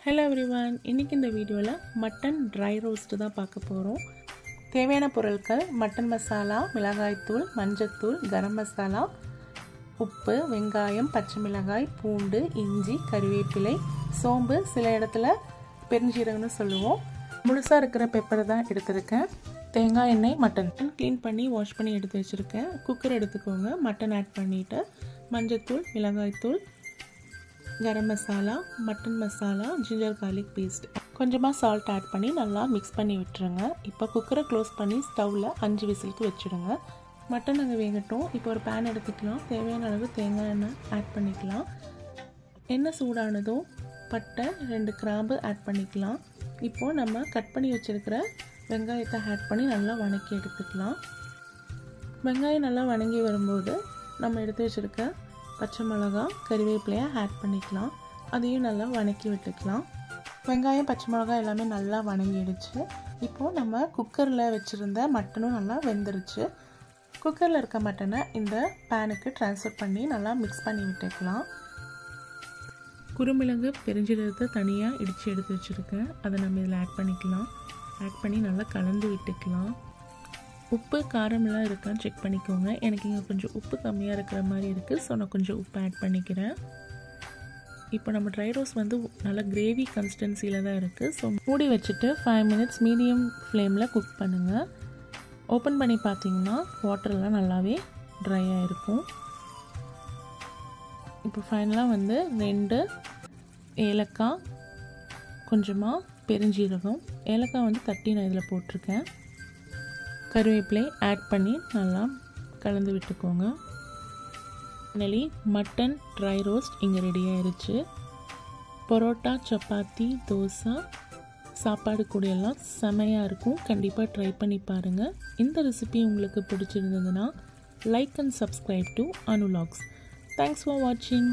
Hello everyone, இன்னைக்கு இந்த வீடியோல மட்டன் dry roast தான் பார்க்க போறோம். தேவையான பொருட்கள் மட்டன் மசாலா, மிளகாய் தூள், மஞ்சள் தூள், கரம் மசாலா, உப்பு, வெங்காயம், பச்சை மிளகாய், பூண்டு, இஞ்சி, கறிவேப்பிலை, சோம்பு, சில இடத்துல பெருஞ்சீரகம்னு சொல்லுவோம். முழுசா இருக்கிற பெப்பர் தான் எடுத்துர்க்கேன். தேங்காய் எண்ணெய், மட்டன் க்ளீன் பண்ணி வாஷ் பண்ணி எடுத்து வச்சிருக்கேன். குக்கர் எடுத்துக்கோங்க. மட்டன் ஆட் பண்ணிட்டு மஞ்சள் தூள், மிளகாய் தூள், garam masala, mutton masala, ginger garlic paste, கொஞ்சமாக சால்ட் ஆட் பண்ணி நல்லா மிக்ஸ் பண்ணி விட்டுருங்க. இப்போ குக்கரை க்ளோஸ் பண்ணி ஸ்டவ்வில் 5 விசிலுக்கு வச்சுடுங்க. மட்டன் அங்கே வேகட்டும். இப்போ ஒரு பேன் எடுத்துக்கலாம். தேவையான அளவு தேங்காய் எண்ணெய் ஆட் பண்ணிக்கலாம். எண்ணெய் சூடானதும் பட்டை 2 கிராம்பு ஆட் பண்ணிக்கலாம். இப்போது நம்ம கட் பண்ணி வச்சுருக்கிற வெங்காயத்தை ஆட் பண்ணி நல்லா வதக்கி எடுத்துக்கலாம். வெங்காயம் நல்லா வதங்கி வரும்போது நம்ம எடுத்து வச்சுருக்க பச்சை மிளகா, கறிவேப்பிலையை ஆட் பண்ணிக்கலாம். அதையும் நல்லா வதக்கி விட்டுக்கலாம். வெங்காயம், பச்சை மிளகாய் எல்லாமே நல்லா வதங்கிடுச்சு. இப்போது நம்ம குக்கரில் வச்சுருந்த மட்டனும் நல்லா வெந்துருச்சு. குக்கரில் இருக்க மட்டனை இந்த பேனுக்கு ட்ரான்ஸ்ஃபர் பண்ணி நல்லா மிக்ஸ் பண்ணி விட்டுக்கலாம். குருமிளகு, பெருஞ்சீரகத்தை தனியாக இடித்து எடுத்து வச்சுருக்கேன். அதை நம்ம இதில் ஆட் பண்ணிக்கலாம். ஆட் பண்ணி நல்லா கலந்து விட்டுக்கலாம். உப்பு காரமெல்லாம் இருக்கான்னு செக் பண்ணிக்கோங்க. எனக்கு இங்கே கொஞ்சம் உப்பு கம்மியாக இருக்கிற மாதிரி இருக்குது. ஸோ நான் கொஞ்சம் உப்பு ஆட் பண்ணிக்கிறேன். இப்போ நம்ம ட்ரை ரோஸ்ட் வந்து நல்லா கிரேவி கன்சிஸ்டன்சியில் தான் இருக்குது. ஸோ மூடி வச்சுட்டு 5 மினிட்ஸ் மீடியம் ஃப்ளேமில் குக் பண்ணுங்கள். ஓப்பன் பண்ணி பார்த்தீங்கன்னா வாட்டர்லாம் நல்லாவே ட்ரையாக இருக்கும். இப்போ ஃபைனலாக வந்து 2 ஏலக்காய், கொஞ்சமாக பெருஞ்சீரகம், ஏலக்காய் வந்து தட்டி நான் இதில் போட்டிருக்கேன். கருவேப்பிலை ஆட் பண்ணி நல்லா கலந்து விட்டுக்கோங்க. ஃபைனலி மட்டன் ட்ரை ரோஸ்ட் இங்கே ரெடி ஆயிடுச்சு. பரோட்டா, சப்பாத்தி, தோசை, சாப்பாடு கூட எல்லாம் செமையாக இருக்கும். கண்டிப்பாக ட்ரை பண்ணி பாருங்கள். இந்த ரெசிபி உங்களுக்கு பிடிச்சிருந்ததுன்னா லைக் அண்ட் சப்ஸ்கிரைப் டு அனுலாக்ஸ். தேங்க்ஸ் ஃபார் வாட்சிங்.